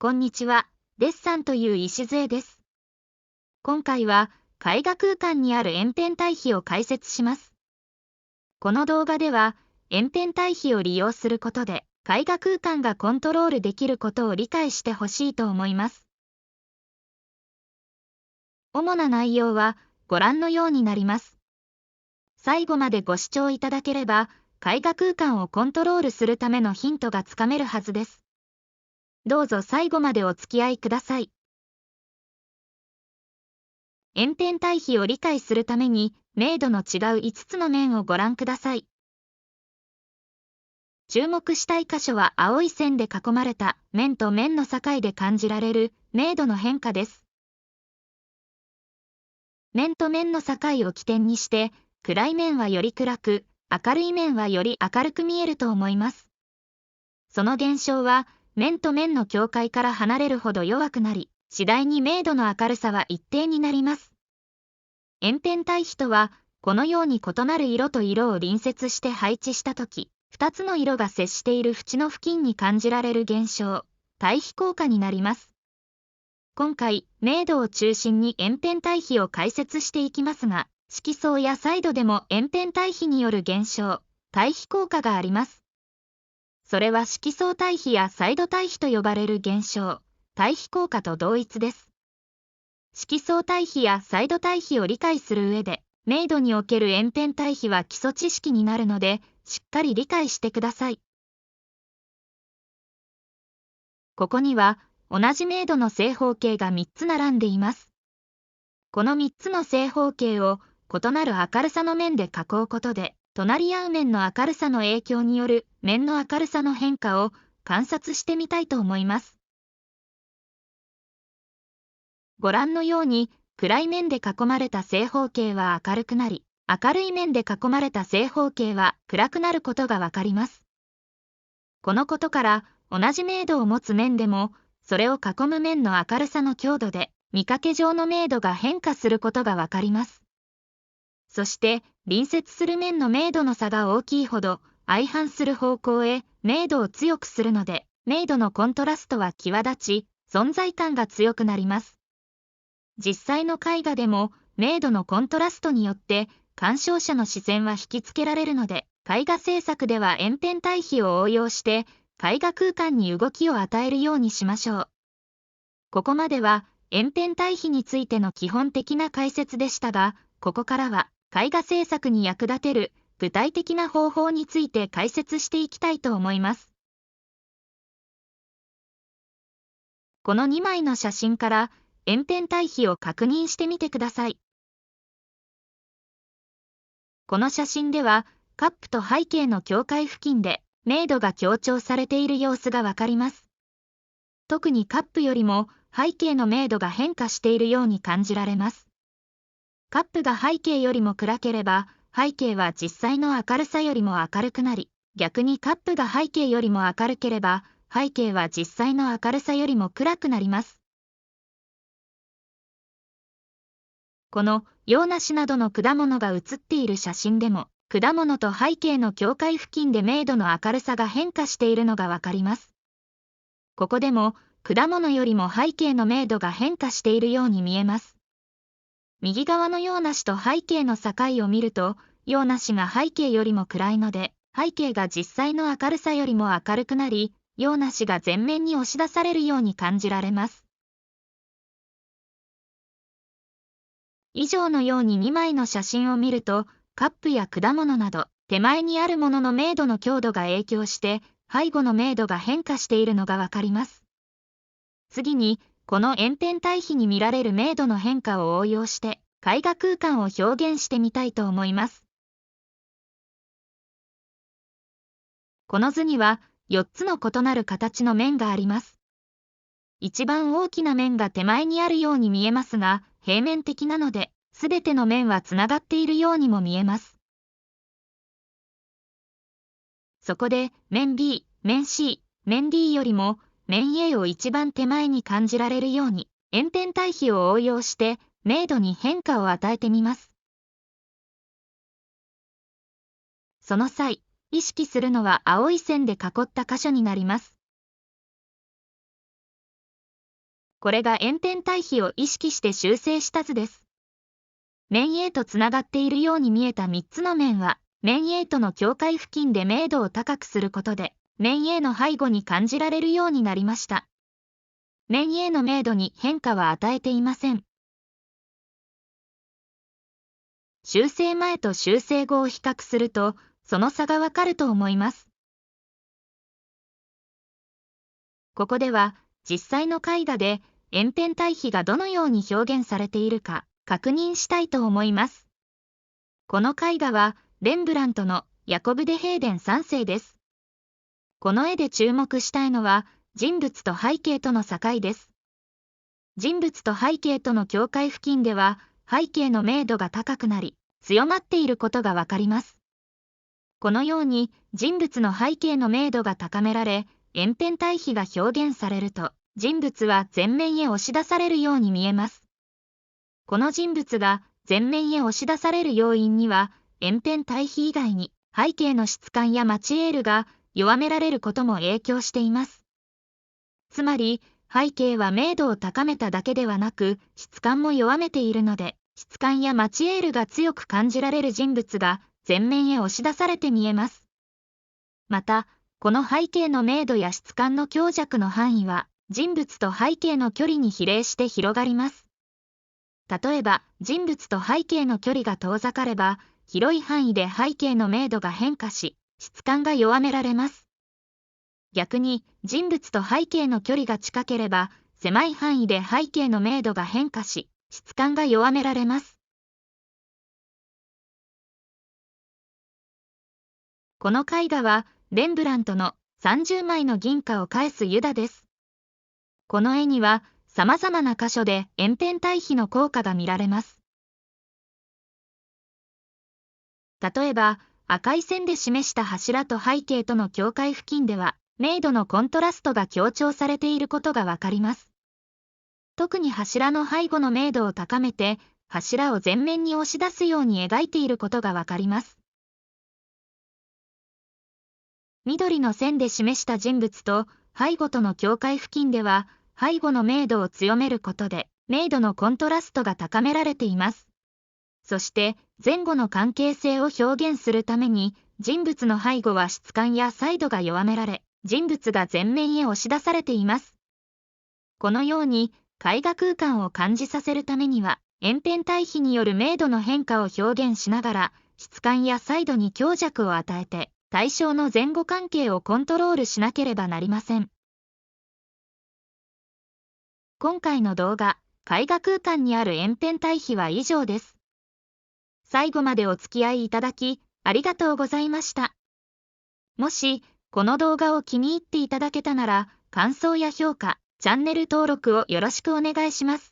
こんにちは、デッサンという礎です。今回は絵画空間にある円辺対比を解説します。この動画では円辺対比を利用することで絵画空間がコントロールできることを理解してほしいと思います。主な内容はご覧のようになります。最後までご視聴いただければ絵画空間をコントロールするためのヒントがつかめるはずです。どうぞ最後までお付き合いください。円辺対比を理解するために明度の違う5つの面をご覧ください。注目したい箇所は青い線で囲まれた面と面の境で感じられる明度の変化です。面と面の境を起点にして暗い面はより暗く、明るい面はより明るく見えると思います。その現象は面と面の境界から離れるほど弱くなり、次第に明度の明るさは一定になります。円辺対比とは、このように異なる色と色を隣接して配置したとき、2つの色が接している縁の付近に感じられる現象、対比効果になります。今回、明度を中心に円辺対比を解説していきますが、色相やサイドでも円辺対比による現象、対比効果があります。それは色相対比やサイド対比と呼ばれる現象、対比効果と同一です。色相対比やサイド対比を理解する上で、明度における円辺対比は基礎知識になるので、しっかり理解してください。ここには、同じ明度の正方形が3つ並んでいます。この3つの正方形を異なる明るさの面で囲うことで、隣り合う面の明るさの影響による面の明るさの変化を観察してみたいと思います。ご覧のように、暗い面で囲まれた正方形は明るくなり、明るい面で囲まれた正方形は暗くなることがわかります。このことから、同じ明度を持つ面でも、それを囲む面の明るさの強度で、見かけ上の明度が変化することがわかります。そして、隣接する面の明度の差が大きいほど、相反する方向へ明度を強くするので、明度のコントラストは際立ち、存在感が強くなります。実際の絵画でも、明度のコントラストによって、鑑賞者の視線は引きつけられるので、絵画制作では円辺対比を応用して、絵画空間に動きを与えるようにしましょう。ここまでは、円辺対比についての基本的な解説でしたが、ここからは、絵画制作に役立てる具体的な方法について解説していきたいと思います。この2枚の写真から円辺対比を確認してみてください。この写真ではカップと背景の境界付近で明度が強調されている様子がわかります。特にカップよりも背景の明度が変化しているように感じられます。カップが背景よりも暗ければ背景は実際の明るさよりも明るくなり、逆にカップが背景よりも明るければ背景は実際の明るさよりも暗くなります。この洋梨などの果物が写っている写真でも、果物と背景の境界付近で明度の明るさが変化しているのがわかります。ここでも、果物よりも背景の明度が変化しているように見えます。右側の洋梨と背景の境を見ると、洋梨が背景よりも暗いので、背景が実際の明るさよりも明るくなり、洋梨が前面に押し出されるように感じられます。以上のように2枚の写真を見ると、カップや果物など、手前にあるものの明度の強度が影響して、背後の明度が変化しているのがわかります。次に、この円辺対比に見られる明度の変化を応用して、絵画空間を表現してみたいと思います。この図には、4つの異なる形の面があります。一番大きな面が手前にあるように見えますが、平面的なので、すべての面はつながっているようにも見えます。そこで、面 B、面 C、面 D よりも、面 A を一番手前に感じられるように、円辺対比を応用して、明度に変化を与えてみます。その際、意識するのは青い線で囲った箇所になります。これが円辺対比を意識して修正した図です。面 A とつながっているように見えた3つの面は、面 A との境界付近で明度を高くすることで、面 A の背後に感じられるようになりました。面 A の明度に変化は与えていません。修正前と修正後を比較すると、その差がわかると思います。ここでは、実際の絵画で、円辺対比がどのように表現されているか、確認したいと思います。この絵画は、レンブラントのヤコブ・デ・ヘーデン3世です。この絵で注目したいのは、人物と背景との境です。人物と背景との境界付近では、背景の明度が高くなり、強まっていることがわかります。このように、人物の背景の明度が高められ、円辺対比が表現されると、人物は前面へ押し出されるように見えます。この人物が前面へ押し出される要因には、円辺対比以外に、背景の質感やマチエールが弱められることも影響しています。つまり、背景は明度を高めただけではなく、質感も弱めているので、質感やマチエールが強く感じられる人物が前面へ押し出されて見えます。また、この背景の明度や質感の強弱の範囲は、人物と背景の距離に比例して広がります。例えば、人物と背景の距離が遠ざかれば、広い範囲で背景の明度が変化し、質感が弱められます。逆に、人物と背景の距離が近ければ、狭い範囲で背景の明度が変化し、質感が弱められます。この絵画は、レンブラントの30枚の銀貨を返すユダです。この絵には、様々な箇所で円辺対比の効果が見られます。例えば、赤い線で示した柱と背景との境界付近では、明度のコントラストが強調されていることがわかります。特に柱の背後の明度を高めて、柱を前面に押し出すように描いていることがわかります。緑の線で示した人物と背後との境界付近では、背後の明度を強めることで、明度のコントラストが高められています。そして、前後の関係性を表現するために、人物の背後は質感やサイドが弱められ、人物が前面へ押し出されています。このように、絵画空間を感じさせるためには、円辺対比による明度の変化を表現しながら、質感やサイドに強弱を与えて、対象の前後関係をコントロールしなければなりません。今回の動画、絵画空間にある円辺対比は以上です。最後までお付き合いいただき、ありがとうございました。もし、この動画を気に入っていただけたなら、感想や評価、チャンネル登録をよろしくお願いします。